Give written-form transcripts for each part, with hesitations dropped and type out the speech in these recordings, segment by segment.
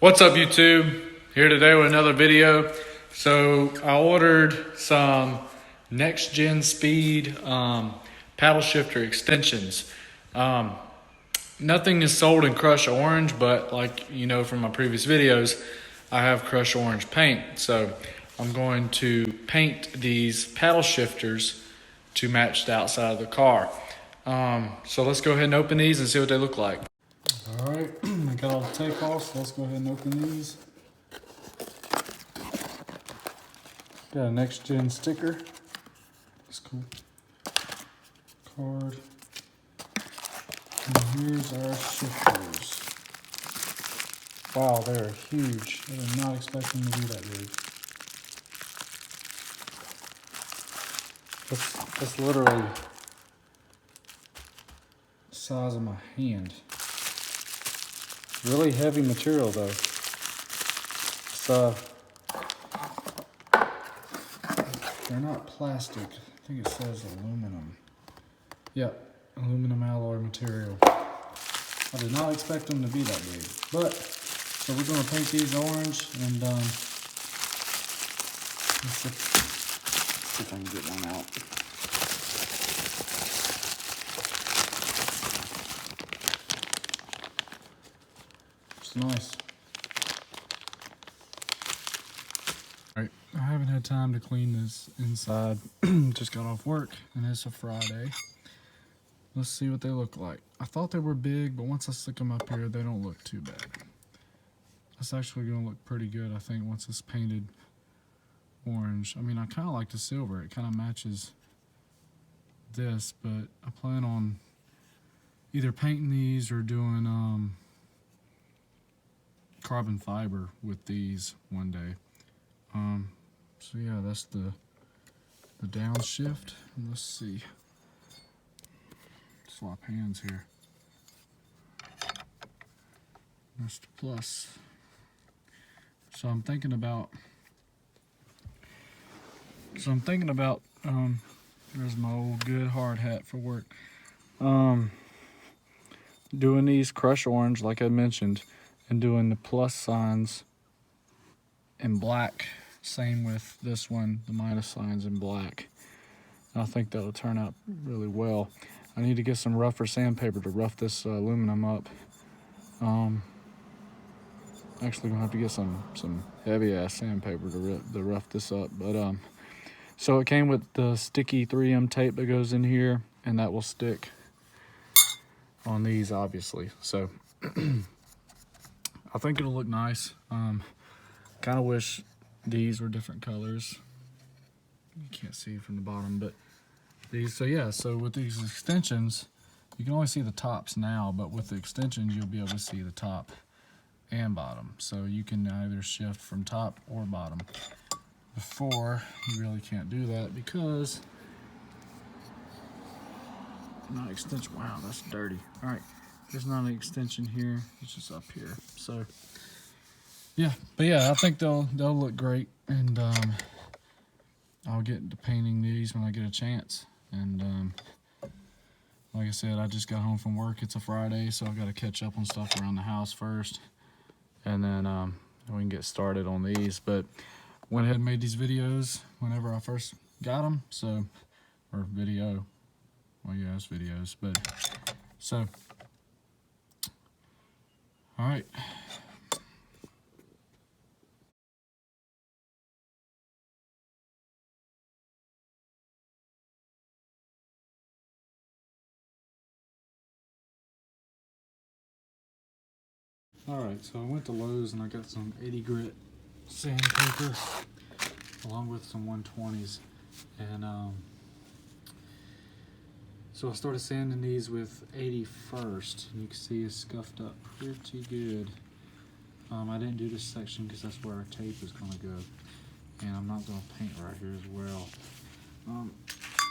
What's up, YouTube? Here today with another video. So I ordered some next gen speed paddle shifter extensions. Nothing is sold in Crush Orange, but like you know from my previous videos, I have Crush Orange paint. So I'm going to paint these paddle shifters to match the outside of the car. So let's go ahead and open these and see what they look like. All right, I got all the tape off, so let's go ahead and open these. Got a next gen sticker. That's cool. Card. And here's our shifters. Wow, they're huge. I did not expect them to be that big. That's literally the size of my hand. Really heavy material though. It's they're not plastic. I think it says aluminum. Yep, aluminum alloy material. I did not expect them to be that big. But, so we're gonna paint these orange and let's see if I can get one out. It's nice. Alright, I haven't had time to clean this inside. Just got off work and it's a Friday. Let's see what they look like. I thought they were big, but once I stick them up here, they don't look too bad. It's actually gonna look pretty good, I think, once it's painted orange. I mean, I kinda like the silver. It kinda matches this, but I plan on either painting these or doing carbon fiber with these one day. So yeah, that's the downshift. And let's see. Swap hands here. That's the plus. So I'm thinking about there's my old good hard hat for work. Doing these Crush Orange like I mentioned, and doing the plus signs in black. Same with this one, the minus signs in black. I think that'll turn out really well. I need to get some rougher sandpaper to rough this aluminum up. Actually gonna have to get some heavy ass sandpaper to rough this up. But so it came with the sticky 3M tape that goes in here, and that will stick on these obviously. So I think it'll look nice. Kind of wish these were different colors. You can't see from the bottom, but these, so yeah, so with these extensions, you can only see the tops now, but with the extensions, you'll be able to see the top and bottom. So you can either shift from top or bottom. Before, you really can't do that because not extension. Wow, that's dirty. All right, there's not an extension here. It's just up here. So yeah, but yeah, I think they'll look great, and I'll get into painting these when I get a chance. And like I said, I just got home from work. It's a Friday, so I've got to catch up on stuff around the house first, and then we can get started on these. But went ahead and made these videos whenever I first got them. So, or video. Well, yeah, it's videos. But so, all right. Alright, so I went to Lowe's and I got some 80 grit sandpaper along with some 120s, and so I started sanding these with 80 first, and you can see it's scuffed up pretty good. I didn't do this section because that's where our tape is going to go, and I'm not going to paint right here as well.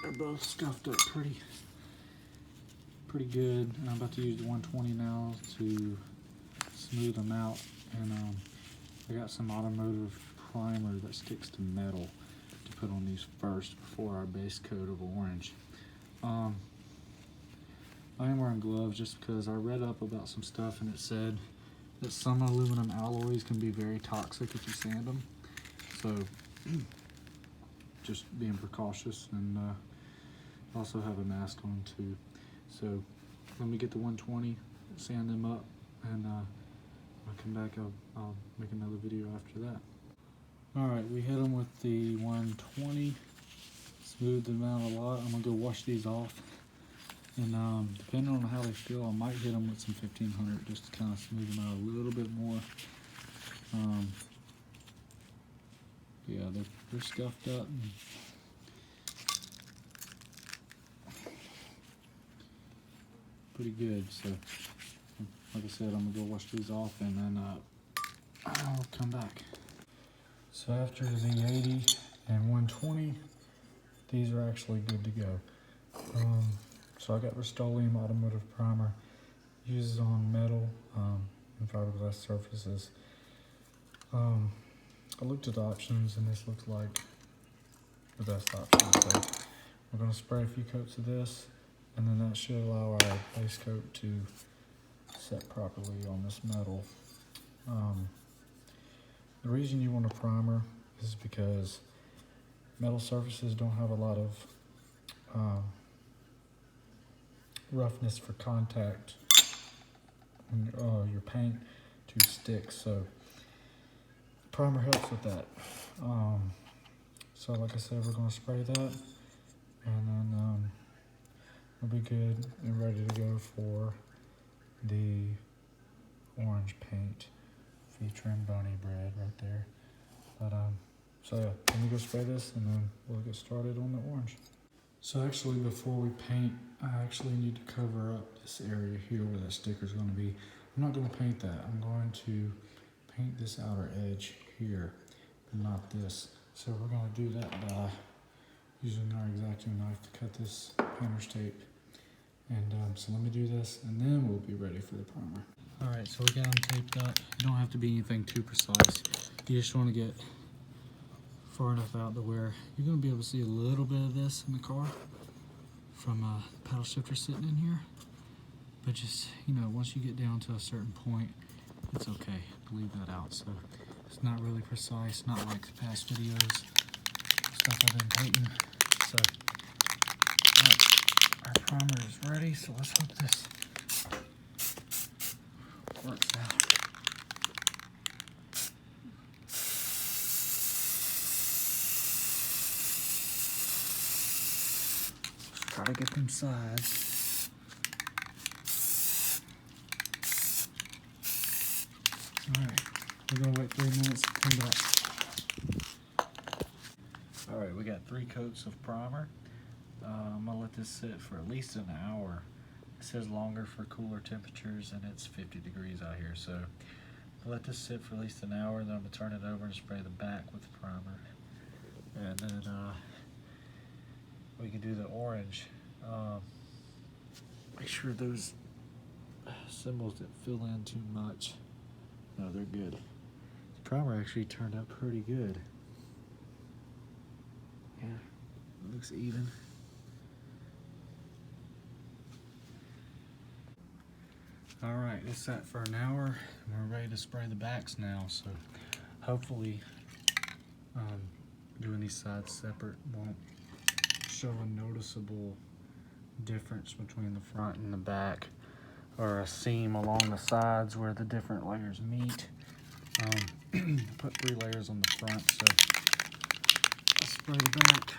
They're both scuffed up pretty good, and I'm about to use the 120 now to smooth them out. And I got some automotive primer that sticks to metal to put on these first before our base coat of orange. I am wearing gloves just because I read up about some stuff and it said that some aluminum alloys can be very toxic if you sand them. So just being precautious, and also have a mask on too. So let me get the 120, sand them up, and I'll come back. I'll make another video after that. All right, we hit them with the 120, smoothed them out a lot. I'm gonna go wash these off, and depending on how they feel, I might hit them with some 1500 just to kind of smooth them out a little bit more. Yeah, they're scuffed up. And pretty good. So, like I said, I'm gonna go wash these off, and then I'll come back. So after the 80 and 120, these are actually good to go. So I got Rust-Oleum Automotive Primer, uses on metal and fiberglass surfaces. I looked at options, and this looks like the best option. So we're going to spray a few coats of this, and then that should allow our base coat to set properly on this metal. The reason you want a primer is because metal surfaces don't have a lot of roughness for contact and your paint to stick. So primer helps with that. So like I said, we're going to spray that, and then we'll be good and ready to go for the orange paint featuring Bunny Bread right there. But so yeah, let me go spray this, and then we'll get started on the orange. So actually, before we paint, I actually need to cover up this area here where that sticker is going to be. I'm not going to paint that. I'm going to paint this outer edge here, and not this. So we're going to do that by using our X-Acto knife to cut this painter's tape. And so let me do this, and then we'll be ready for the primer. All right, so we got them taped up. You don't have to be anything too precise. You just want to get far enough out to where you're going to be able to see a little bit of this in the car from a paddle shifter sitting in here. But just, you know, once you get down to a certain point, it's okay to leave that out. So it's not really precise, not like past videos, stuff I've been painting. So all right, our primer is ready, so let's hope this works out. Let's try to get them sides. Alright, we're gonna wait 3 minutes and come back. Alright, we got 3 coats of primer. I'm gonna let this sit for at least an hour. It says longer for cooler temperatures, and it's 50 degrees out here, so I'll let this sit for at least an hour, then I'm gonna turn it over and spray the back with the primer. And then we can do the orange. Make sure those symbols didn't fill in too much. No, they're good. The primer actually turned out pretty good. Yeah, it looks even. All right, it's set for an hour, and we're ready to spray the backs now. So hopefully doing these sides separate won't show a noticeable difference between the front and the back, or a seam along the sides where the different layers meet. Put 3 layers on the front, so let's spray the back.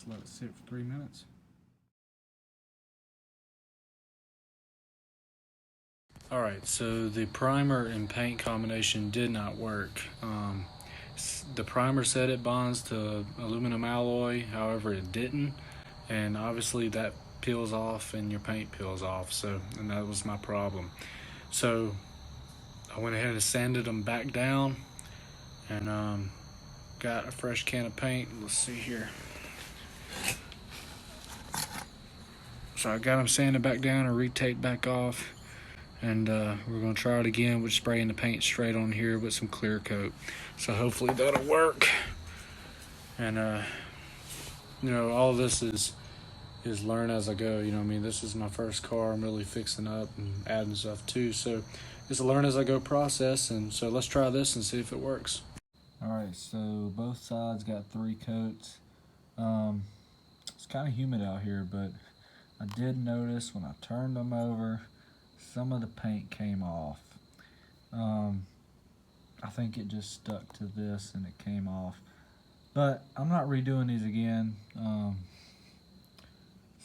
Let it sit for 3 minutes. Alright, so the primer and paint combination did not work. The primer said it bonds to aluminum alloy, however it didn't, and obviously that peels off and your paint peels off, and that was my problem. So I went ahead and sanded them back down, and got a fresh can of paint. Let's see here. So I got them sanded back down and retaped back off, And we're going to try it again with spraying the paint straight on here with some clear coat. So hopefully that'll work. And you know, all of this is learn as I go. You know what I mean? This is my first car I'm really fixing up and adding stuff to. So it's a learn as I go process. And so let's try this and see if it works. All right, so both sides got 3 coats. It's kind of humid out here, but I did notice when I turned them over, some of the paint came off. I think it just stuck to this and it came off. But I'm not redoing these again.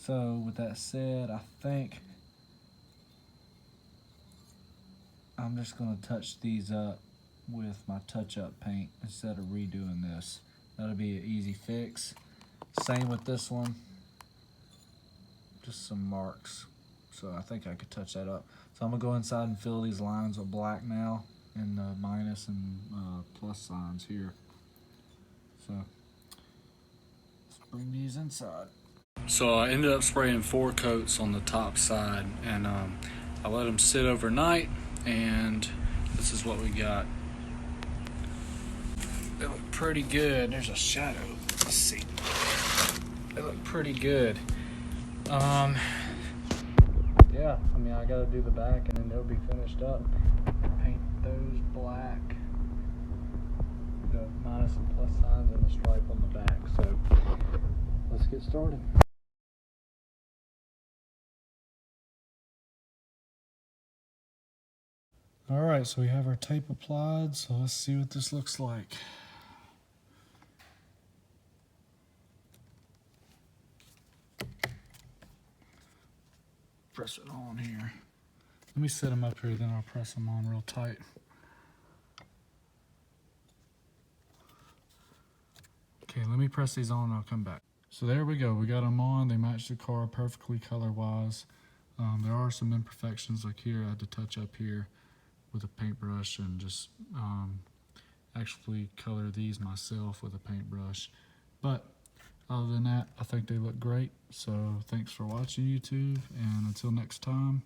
So with that said, I think I'm just gonna touch these up with my touch-up paint instead of redoing this. That'll be an easy fix. Same with this one. Just some marks. So I think I could touch that up. So I'm gonna go inside and fill these lines with black now, and the minus and plus signs here. So let's bring these inside. So I ended up spraying 4 coats on the top side, and I let them sit overnight, and this is what we got. They look pretty good. There's a shadow. Let's see. They look pretty good. Yeah, I mean, I gotta do the back and then they'll be finished up. Paint those black. The minus and plus signs and the stripe on the back. So let's get started. All right, so we have our tape applied. So let's see what this looks like. Press it on here. Let me set them up here, then I'll press them on real tight. Okay, let me press these on and I'll come back. So there we go, we got them on. They match the car perfectly color-wise. There are some imperfections, like here I had to touch up here with a paintbrush and just actually color these myself with a paintbrush. But other than that, I think they look great. So thanks for watching, YouTube, and until next time,